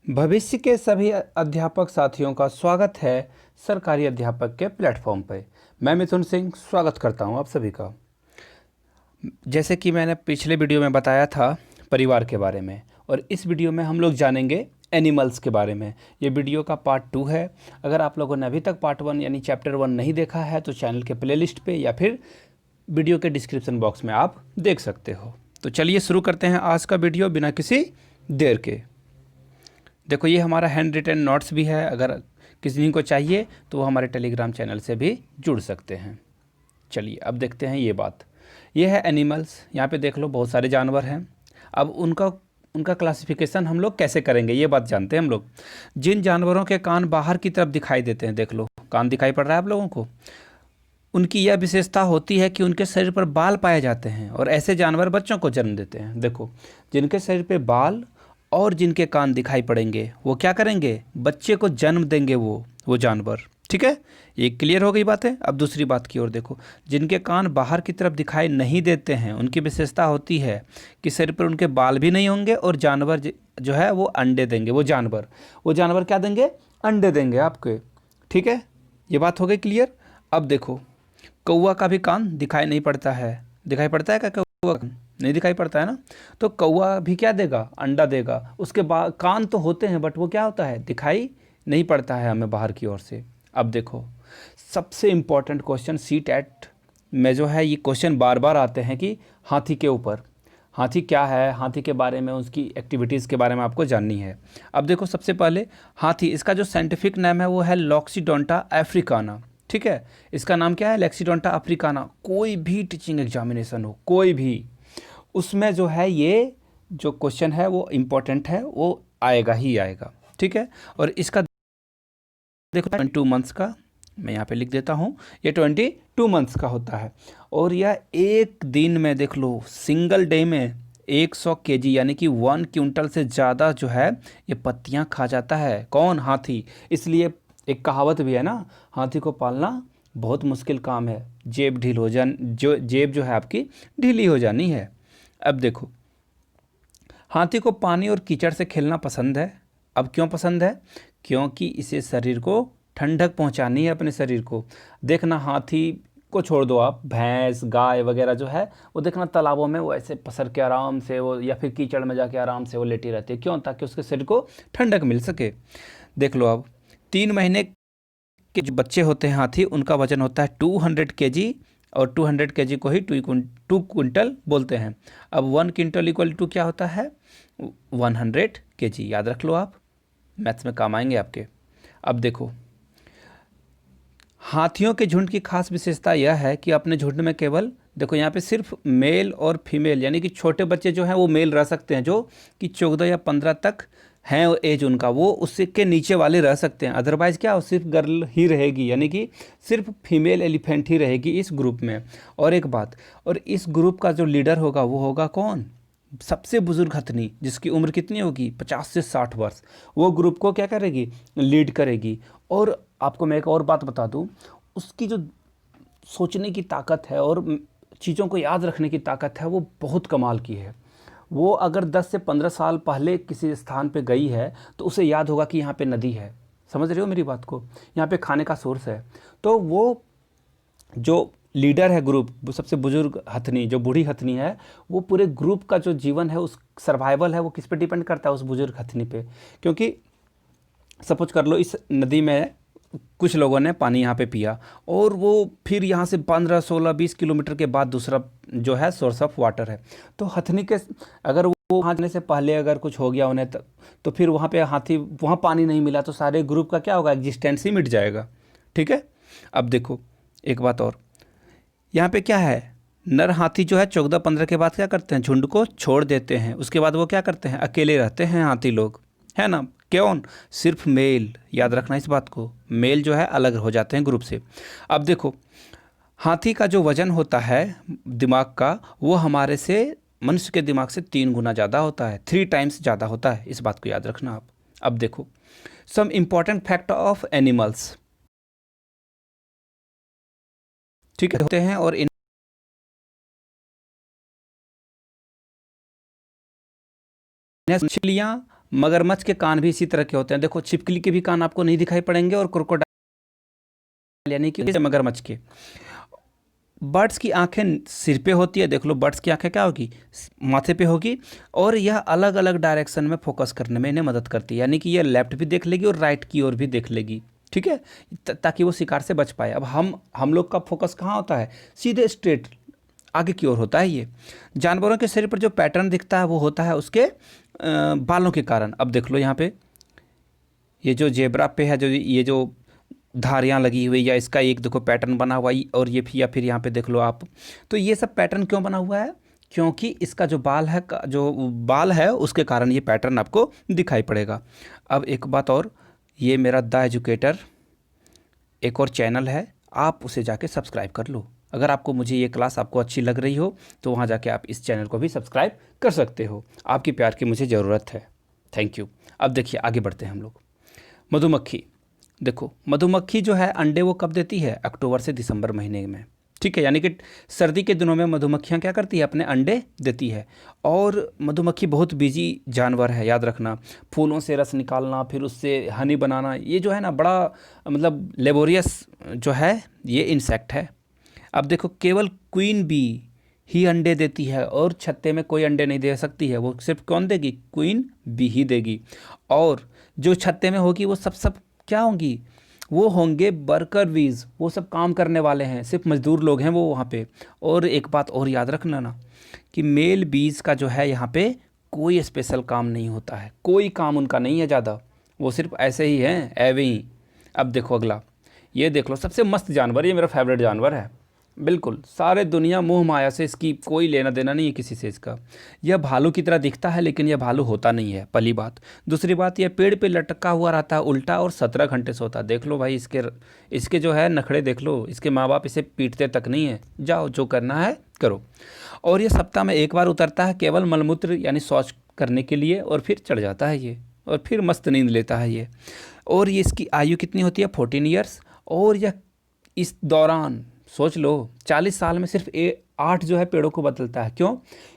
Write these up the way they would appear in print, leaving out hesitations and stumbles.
भविष्य के सभी अध्यापक साथियों का स्वागत है सरकारी अध्यापक के प्लेटफॉर्म पर। मैं मिथुन सिंह स्वागत करता हूं आप सभी का। जैसे कि मैंने पिछले वीडियो में बताया था परिवार के बारे में, और इस वीडियो में हम लोग जानेंगे एनिमल्स के बारे में। ये वीडियो का पार्ट 2 है। अगर आप लोगों ने अभी तक पार्ट 1 यानी चैप्टर 1 नहीं देखा है तो चैनल के प्लेलिस्ट पे या फिर वीडियो के डिस्क्रिप्शन बॉक्स में आप देख सकते हो। तो चलिए शुरू करते हैं आज का वीडियो बिना किसी देर के। देखो, ये हमारा हैंड रिटन नोट्स भी है। अगर किसी को चाहिए तो वो हमारे टेलीग्राम चैनल से भी जुड़ सकते हैं। चलिए अब देखते हैं ये बात। ये है एनिमल्स। यहाँ पे देख लो बहुत सारे जानवर हैं। अब उनका उनका क्लासिफिकेशन हम लोग कैसे करेंगे ये बात जानते हैं हम लोग। जिन जानवरों के कान बाहर की तरफ दिखाई देते हैं, देख लो कान दिखाई पड़ रहा है आप लोगों को, उनकी यह विशेषता होती है कि उनके शरीर पर बाल पाए जाते हैं और ऐसे जानवर बच्चों को जन्म देते हैं। देखो, जिनके शरीर पे बाल और जिनके कान दिखाई पड़ेंगे वो क्या करेंगे, बच्चे को जन्म देंगे वो जानवर। ठीक है, ये क्लियर हो गई बात है। अब दूसरी बात की ओर देखो, जिनके कान बाहर की तरफ दिखाई नहीं देते हैं उनकी विशेषता होती है कि शरीर पर उनके बाल भी नहीं होंगे और जानवर जो है वो अंडे देंगे। वो जानवर क्या देंगे, अंडे देंगे आपके। ठीक है, ये बात हो गई क्लियर। अब देखो, कौवा का भी कान दिखाई नहीं पड़ता है। दिखाई पड़ता है क्या कौवा का? नहीं दिखाई पड़ता है ना। तो कौवा भी क्या देगा, अंडा देगा। उसके बाद कान तो होते हैं बट वो क्या होता है, दिखाई नहीं पड़ता है हमें बाहर की ओर से। अब देखो, सबसे इम्पॉर्टेंट क्वेश्चन सी टेट में जो है ये क्वेश्चन बार बार आते हैं कि हाथी के ऊपर, हाथी क्या है, हाथी के बारे में, उसकी एक्टिविटीज़ के बारे में आपको जाननी है। अब देखो, सबसे पहले हाथी, इसका जो साइंटिफिक नेम है वो है लॉक्सीडोंटा अफ्रीकाना। ठीक है, इसका नाम क्या है, लॉक्सीडोंटा अफ्रीकाना। कोई भी टीचिंग एग्जामिनेशन हो, कोई भी, उसमें जो है ये जो क्वेश्चन है वो इम्पोर्टेंट है, वो आएगा ही आएगा। ठीक है, और इसका देखो 22 मंथ्स का, मैं यहाँ पे लिख देता हूँ, ये 22 मंथ्स का होता है। और यह एक दिन में देख लो, सिंगल डे में 100 केजी यानी कि 1 क्विंटल से ज़्यादा जो है ये पत्तियाँ खा जाता है। कौन, हाथी। इसलिए एक कहावत भी है ना, हाथी को पालना बहुत मुश्किल काम है, जेब ढील हो जान जो जेब जो है आपकी ढीली हो जानी है। अब देखो, हाथी को पानी और कीचड़ से खेलना पसंद है। अब क्यों पसंद है, क्योंकि इसे शरीर को ठंडक पहुंचानी है अपने शरीर को। देखना, हाथी को छोड़ दो आप, भैंस गाय वगैरह जो है वो देखना तालाबों में वो ऐसे पसर के आराम से वो, या फिर कीचड़ में जाके आराम से वो लेटी रहती है। क्यों, ताकि उसके शरीर को ठंडक मिल सके। देख लो, अब 3 महीने के जो बच्चे होते हैं हाथी, उनका वजन होता है 200 केजी, और 200 केजी को ही 2 क्विंटल बोलते हैं। अब 1 क्विंटल इक्वल टू क्या होता है, 100 केजी। याद रख लो, आप मैथ्स में काम आएंगे आपके। अब देखो, हाथियों के झुंड की खास विशेषता यह है कि अपने झुंड में केवल, देखो यहाँ पे सिर्फ मेल और फीमेल यानी कि छोटे बच्चे जो हैं वो मेल रह सकते हैं, जो कि 14 या 15 तक हैं एज उनका, वो उससे के नीचे वाले रह सकते हैं। अदरवाइज़ क्या, सिर्फ गर्ल ही रहेगी, यानी कि सिर्फ फीमेल एलिफेंट ही रहेगी इस ग्रुप में। और एक बात, और इस ग्रुप का जो लीडर होगा वो होगा कौन, सबसे बुजुर्ग हथनी, जिसकी उम्र कितनी होगी, 50 से 60 वर्ष। वो ग्रुप को क्या करेगी, लीड करेगी। और आपको मैं एक और बात बता दूं, उसकी जो सोचने की ताकत है और चीज़ों को याद रखने की ताकत है वो बहुत कमाल की है। वो अगर 10 से 15 साल पहले किसी स्थान पे गई है तो उसे याद होगा कि यहाँ पे नदी है, समझ रहे हो मेरी बात को, यहाँ पे खाने का सोर्स है। तो वो जो लीडर है ग्रुप, वो सबसे बुजुर्ग हथनी, जो बूढ़ी हथनी है, वो पूरे ग्रुप का जो जीवन है, उस सर्वाइवल है, वो किस पे डिपेंड करता है, उस बुजुर्ग हथनी पे। क्योंकि सपोज कर लो, इस नदी में कुछ लोगों ने पानी यहाँ पे पिया, और वो फिर यहाँ से 15 16 20 किलोमीटर के बाद दूसरा जो है सोर्स ऑफ वाटर है। तो हथनी के, अगर वो वहाँ जाने से पहले अगर कुछ हो गया उन्हें तो फिर वहाँ पे हाथी, वहाँ पानी नहीं मिला तो सारे ग्रुप का क्या होगा, एग्जिस्टेंस ही मिट जाएगा। ठीक है, अब देखो एक बात और, यहाँ पे क्या है, नर हाथी जो है 14-15 के बाद क्या करते हैं, झुंड को छोड़ देते हैं। उसके बाद वो क्या करते हैं, अकेले रहते हैं हाथी लोग, है ना। क्यों, सिर्फ मेल, याद रखना इस बात को, मेल जो है अलग हो जाते हैं ग्रुप से। अब देखो, हाथी का जो वजन होता है दिमाग का, वो हमारे से, मनुष्य के दिमाग से 3 गुना ज़्यादा होता है, 3 टाइम्स ज़्यादा होता है। इस बात को याद रखना आप। अब देखो, some important fact of animals. ठीक है, होते हैं, और मछलियाँ मगरमच्छ के कान भी इसी तरह के होते हैं। देखो छिपकली के भी कान आपको नहीं दिखाई पड़ेंगे, और क्रोकोडाइल यानी कि मगरमच्छ के। बर्ड्स की आंखें सिर पे होती है, देख लो बर्ड्स की आंखें क्या होगी, माथे पे होगी, और यह अलग अलग डायरेक्शन में फोकस करने में इन्हें मदद करती है, यानी कि यह लेफ्ट भी देख लेगी और राइट की ओर भी देख लेगी, ठीक है, ताकि वो शिकार से बच पाए। अब हम लोग का फोकस कहाँ होता है, सीधे स्ट्रेट आगे की ओर होता है। ये जानवरों के शरीर पर जो पैटर्न दिखता है वो होता है उसके बालों के कारण। अब देख लो यहाँ पे ये जो जेब्रा पे है, जो ये जो धारियाँ लगी हुई, या इसका एक देखो पैटर्न बना हुआ है, और ये भी, या फिर यहाँ पे देख लो आप, तो ये सब पैटर्न क्यों बना हुआ है, क्योंकि इसका जो बाल है उसके कारण ये पैटर्न आपको दिखाई पड़ेगा। अब एक बात और, ये मेरा द एजुकेटर एक और चैनल है, आप उसे जाके सब्सक्राइब कर लो। अगर आपको मुझे ये क्लास आपको अच्छी लग रही हो तो वहाँ जाके आप इस चैनल को भी सब्सक्राइब कर सकते हो। आपकी प्यार की मुझे ज़रूरत है। Thank you. अब देखिए आगे बढ़ते हैं हम लोग। मधुमक्खी, देखो मधुमक्खी जो है अंडे वो कब देती है, अक्टूबर से दिसंबर महीने में, ठीक है, यानी कि सर्दी के दिनों में मधुमक्खियाँ क्या करती है, अपने अंडे देती है। और मधुमक्खी बहुत बिजी जानवर है, याद रखना, फूलों से रस निकालना, फिर उससे हनी बनाना, ये जो है ना बड़ा मतलब लेबोरियस जो है ये इंसेक्ट है। अब देखो केवल क्वीन बी ही अंडे देती है, और छत्ते में कोई अंडे नहीं दे सकती है, वो सिर्फ कौन देगी, क्वीन बी ही देगी। और जो छत्ते में होगी वो सब क्या होंगी, वो होंगे वर्कर बीज, वो सब काम करने वाले हैं, सिर्फ मजदूर लोग हैं वो वहाँ पे। और एक बात और याद रखना ना कि मेल बीज का जो है यहाँ पे कोई स्पेशल काम नहीं होता है, कोई काम उनका नहीं है ज़्यादा, वो सिर्फ ऐसे ही हैं एवे ही। अब देखो अगला, ये देख लो सबसे मस्त जानवर, ये मेरा फेवरेट जानवर है, बिल्कुल सारे दुनिया मोह माया से, इसकी कोई लेना देना नहीं है किसी से इसका। यह भालू की तरह दिखता है लेकिन यह भालू होता नहीं है, पहली बात। दूसरी बात, यह पेड़ पे लटका हुआ रहता है उल्टा, और 17 घंटे सोता है। देख लो भाई इसके जो है नखड़े देख लो, इसके माँ बाप इसे पीटते तक नहीं है, जाओ जो करना है करो। और ये सप्ताह में एक बार उतरता है, केवल मलमूत्र यानी शौच करने के लिए, और फिर चढ़ जाता है ये, और फिर मस्त नींद लेता है ये। और ये इसकी आयु कितनी होती है, 14 ईयर्स। और यह इस दौरान सोच लो 40 साल में सिर्फ 8 जो है पेड़ों को बदलता है। क्यों,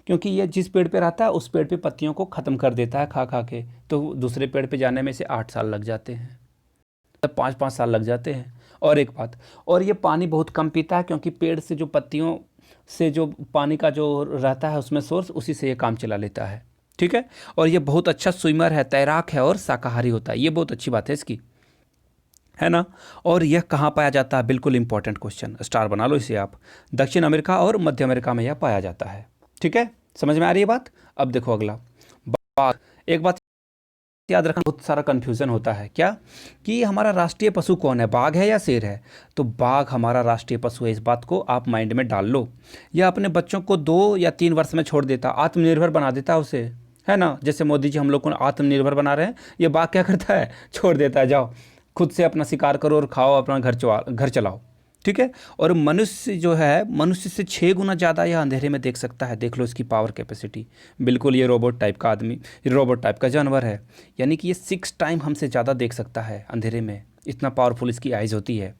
क्योंकि ये जिस पेड़ पे रहता है उस पेड़ पे पत्तियों को ख़त्म कर देता है खा खा के, तो दूसरे पेड़ पे जाने में से 8 साल लग जाते हैं, तब 5-5 साल लग जाते हैं। और एक बात, और ये पानी बहुत कम पीता है, क्योंकि पेड़ से जो पत्तियों से जो पानी का जो रहता है उसमें सोर्स, उसी से ये काम चला लेता है, ठीक है। और ये बहुत अच्छा स्विमर है, तैराक है, और शाकाहारी होता है, ये बहुत अच्छी बात है इसकी, है ना। और यह कहाँ पाया जाता है, बिल्कुल इंपॉर्टेंट क्वेश्चन, स्टार बना लो इसे आप। दक्षिण अमेरिका और मध्य अमेरिका में यह पाया जाता है, ठीक है, समझ में आ रही है बात। अब देखो अगला, बाघ। एक बात याद रखना, बहुत सारा कन्फ्यूज़न होता है क्या, कि हमारा राष्ट्रीय पशु कौन है, बाघ है या शेर है। तो बाघ हमारा राष्ट्रीय पशु है, इस बात को आप माइंड में डाल लो। यह अपने बच्चों को 2 या 3 वर्ष में छोड़ देता, आत्मनिर्भर बना देता है उसे, है ना। जैसे मोदी जी हम लोग को आत्मनिर्भर बना रहे हैं, ये बाघ क्या करता है, छोड़ देता है, जाओ खुद से अपना शिकार करो और खाओ, अपना घर चलाओ, ठीक है। और मनुष्य जो है, मनुष्य से 6 गुना ज़्यादा यह अंधेरे में देख सकता है, देख लो इसकी पावर कैपेसिटी। बिल्कुल ये रोबोट टाइप का आदमी, रोबोट टाइप का जानवर है, यानी कि ये 6 टाइम हमसे ज़्यादा देख सकता है अंधेरे में, इतना पावरफुल इसकी आइज़ होती है।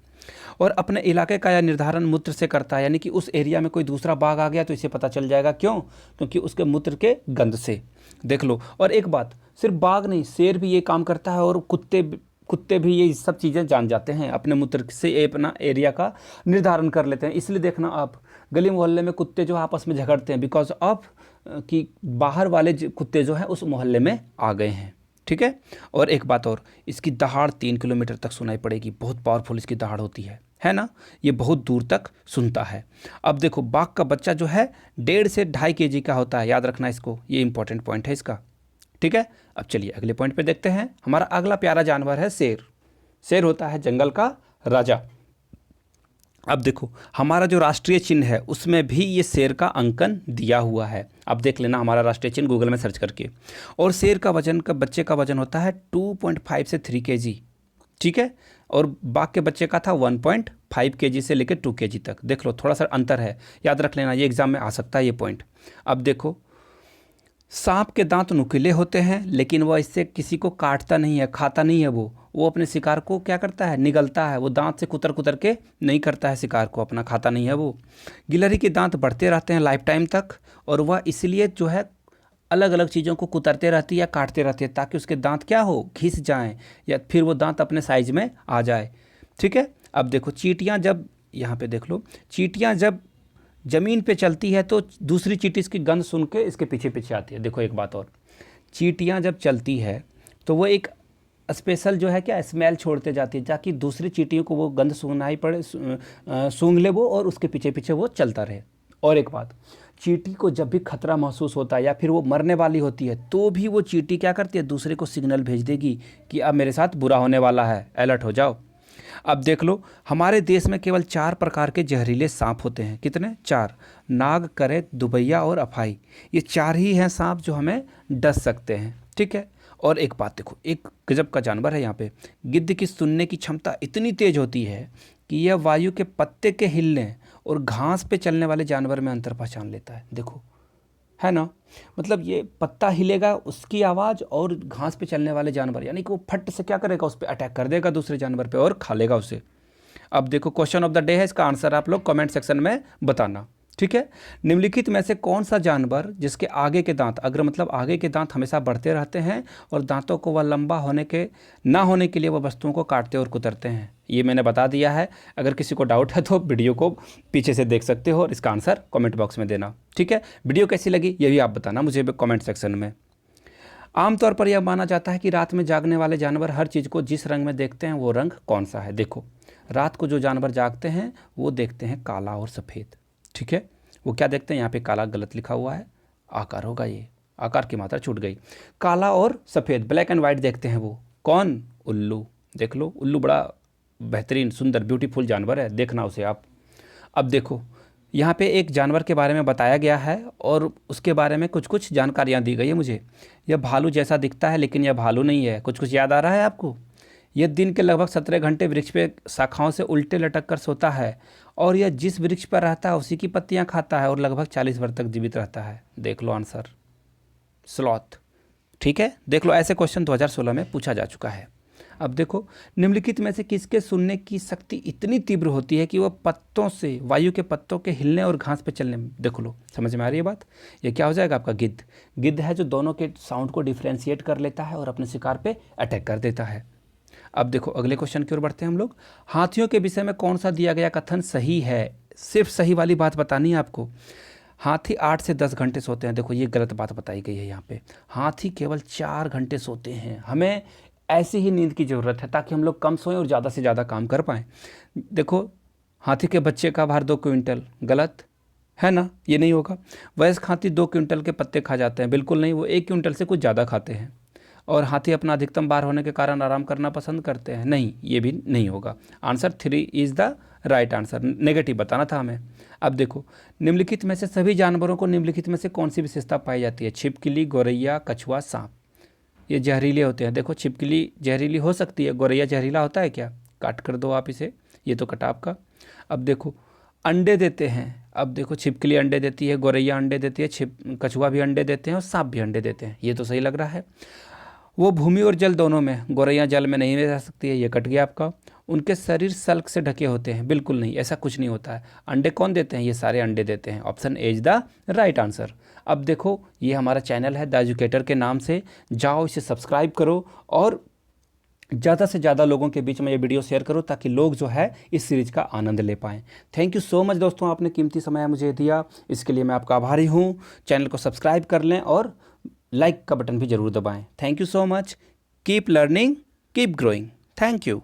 और अपने इलाके का यह निर्धारण मूत्र से करता है, यानी कि उस एरिया में कोई दूसरा बाघ आ गया तो इसे पता चल जाएगा, क्यों, क्योंकि उसके मूत्र के गंध से, देख लो। और एक बात, सिर्फ बाघ नहीं, शेर भी ये काम करता है, और कुत्ते भी ये सब चीज़ें जान जाते हैं, अपने मूत्र से अपना एरिया का निर्धारण कर लेते हैं। इसलिए देखना आप गली मोहल्ले में कुत्ते जो आपस में झगड़ते हैं, बिकॉज ऑफ कि बाहर वाले कुत्ते जो हैं उस मोहल्ले में आ गए हैं, ठीक है। और एक बात और, इसकी दहाड़ 3 किलोमीटर तक सुनाई पड़ेगी, बहुत पावरफुल इसकी दहाड़ होती है ना, ये बहुत दूर तक सुनता है। अब देखो बाघ का बच्चा जो है 1.5 से 2.5 kg का होता है, याद रखना इसको, ये इंपॉर्टेंट पॉइंट है इसका, ठीक है। अब चलिए अगले पॉइंट पे देखते हैं। हमारा अगला प्यारा जानवर है शेर। शेर होता है जंगल का राजा। अब देखो हमारा जो राष्ट्रीय चिन्ह है उसमें भी ये शेर का अंकन दिया हुआ है, अब देख लेना हमारा राष्ट्रीय चिन्ह गूगल में सर्च करके। और शेर का वजन का बच्चे का वजन होता है 2.5 से 3 kg, ठीक है। और बाघ के बच्चे का था 1.5 kg से लेकर 2 kg तक, देख लो थोड़ा सा अंतर है, याद रख लेना, ये एग्जाम में आ सकता है ये पॉइंट। अब देखो सांप के दांत नुकीले होते हैं, लेकिन वह इससे किसी को काटता नहीं है, खाता नहीं है, वो अपने शिकार को क्या करता है, निगलता है, वो दांत से कुतर कुतर के नहीं करता है शिकार को, अपना खाता नहीं है वो। गिलहरी के दांत बढ़ते रहते हैं लाइफ टाइम तक, और वह इसलिए जो है अलग अलग चीज़ों को कुतरते रहती है या काटते रहती है ताकि उसके दांत क्या हो, घिस जाएं या फिर वो दांत अपने साइज में आ जाए। ठीक है। अब देखो चींटियाँ जब, यहाँ पे देख लो, चींटियाँ जब ज़मीन पे चलती है तो दूसरी चींटी इसकी गंध सुन के इसके पीछे पीछे आती है। देखो एक बात और, चींटियाँ जब चलती है तो वो एक स्पेशल जो है क्या स्मेल छोड़ते जाती है ताकि दूसरी चींटियों को वो गंध सूंघना ही पड़े, सूंघ ले वो और उसके पीछे पीछे वो चलता रहे। और एक बात, चींटी को जब भी खतरा महसूस होता है या फिर वो मरने वाली होती है तो भी वो चींटी क्या करती है, दूसरे को सिग्नल भेज देगी कि अब मेरे साथ बुरा होने वाला है, अलर्ट हो जाओ। अब देख लो, हमारे देश में केवल 4 प्रकार के जहरीले सांप होते हैं। कितने? 4। नाग, करेत, दुबैया और अफाई। ये 4 ही हैं सांप जो हमें डस सकते हैं। ठीक है। और एक बात देखो, एक गजब का जानवर है यहाँ पे, गिद्ध की सुनने की क्षमता इतनी तेज होती है कि यह वायु के पत्ते के हिलने और घास पे चलने वाले जानवर में अंतर पहचान लेता है। देखो, है ना, मतलब ये पत्ता हिलेगा उसकी आवाज़ और घास पे चलने वाले जानवर, यानी कि वो फट से क्या करेगा, उस पर अटैक कर देगा दूसरे जानवर पे और खा लेगा उसे। अब देखो क्वेश्चन ऑफ द डे है, इसका आंसर आप लोग कमेंट सेक्शन में बताना। ठीक है। निम्नलिखित में से कौन सा जानवर जिसके आगे के दांत, अग्र मतलब आगे के दांत हमेशा बढ़ते रहते हैं और दांतों को वह लंबा होने के ना होने के लिए वह वस्तुओं को काटते और कुतरते हैं? ये मैंने बता दिया है। अगर किसी को डाउट है तो वीडियो को पीछे से देख सकते हो और इसका आंसर कमेंट बॉक्स में देना। ठीक है। वीडियो कैसी लगी ये भी आप बताना मुझे कमेंट सेक्शन में। आमतौर पर यह माना जाता है कि रात में जागने वाले जानवर हर चीज़ को जिस रंग में देखते हैं वो रंग कौन सा है? देखो, रात को जो जानवर जागते हैं वो देखते हैं काला और सफ़ेद। ठीक है। वो क्या देखते हैं, यहाँ पे काला गलत लिखा हुआ है, आकार होगा, ये आकार की मात्रा छूट गई। काला और सफ़ेद, ब्लैक एंड वाइट देखते हैं वो कौन? उल्लू। देख लो, उल्लू बड़ा बेहतरीन सुंदर ब्यूटीफुल जानवर है, देखना उसे आप। अब देखो, यहाँ पे एक जानवर के बारे में बताया गया है और उसके बारे में कुछ कुछ जानकारियाँ दी गई है मुझे। यह भालू जैसा दिखता है लेकिन यह भालू नहीं है। कुछ कुछ याद आ रहा है आपको? यह दिन के लगभग 17 घंटे वृक्ष पे शाखाओं से उल्टे लटक कर सोता है और यह जिस वृक्ष पर रहता है उसी की पत्तियाँ खाता है और लगभग 40 वर्ष तक जीवित रहता है। देख लो आंसर, स्लॉथ। ठीक है। देख लो, ऐसे क्वेश्चन 2016 में पूछा जा चुका है। अब देखो, निम्नलिखित में से किसके सुनने की शक्ति इतनी तीव्र होती है कि वह पत्तों से, वायु के पत्तों के हिलने और घास पे चलने में, देख लो, समझ में आ रही है बात? ये क्या हो जाएगा आपका? गिद्ध। गिद्ध है जो दोनों के साउंड को डिफ्रेंशिएट कर लेता है और अपने शिकार पे अटैक कर देता है। अब देखो अगले क्वेश्चन की ओर बढ़ते हैं हम लोग। हाथियों के विषय में कौन सा दिया गया कथन सही है? सिर्फ सही वाली बात बतानी है आपको। हाथी 8 से 10 घंटे सोते हैं। देखो ये गलत बात बताई गई है यहाँ पे। हाथी केवल 4 घंटे सोते हैं। हमें ऐसी ही नींद की ज़रूरत है ताकि हम लोग कम सोएं और ज़्यादा से ज़्यादा काम कर पाएँ। देखो, हाथी के बच्चे का भार 2 क्विंटल, गलत है ना, ये नहीं होगा। वयस्क हाथी 2 क्विंटल के पत्ते खा जाते हैं, बिल्कुल नहीं, वो 1 क्विंटल से कुछ ज़्यादा खाते हैं। और हाथी अपना अधिकतम भार होने के कारण आराम करना पसंद करते हैं, नहीं, ये भी नहीं होगा। Answer 3 is the right answer, negative बताना था हमें। अब देखो, निम्नलिखित में से सभी जानवरों को निम्नलिखित में से कौन सी विशेषता पाई जाती है? छिपकली, गौरैया, कछुआ, सांप। ये जहरीले होते हैं। देखो, छिपकली जहरीली हो सकती है, गौरैया जहरीला होता है क्या? काट कर दो आप इसे, ये तो कटा आपका। अब देखो, अंडे देते हैं। अब देखो, छिपकली अंडे देती है, गौरैया अंडे देती है, कछुआ भी अंडे देते हैं और सांप भी अंडे देते हैं, ये तो सही लग रहा है। वो भूमि और जल दोनों में, गौरैया जल में नहीं रह सकती है, ये कट गया आपका। उनके शरीर सल्क से ढके होते हैं, बिल्कुल नहीं, ऐसा कुछ नहीं होता है। अंडे कौन देते हैं? ये सारे अंडे देते हैं। Option A is the right answer. अब देखो, ये हमारा चैनल है द एजुकेटर के नाम से, जाओ इसे सब्सक्राइब करो और ज़्यादा से ज़्यादा लोगों के बीच में ये वीडियो शेयर करो ताकि लोग जो है इस सीरीज़ का आनंद ले पाएँ। थैंक यू सो मच दोस्तों, आपने कीमती समय मुझे दिया, इसके लिए मैं आपका आभारी हूँ। चैनल को सब्सक्राइब कर लें और लाइक का बटन भी ज़रूर दबाएं। Thank you so much. Keep learning, keep growing. Thank you.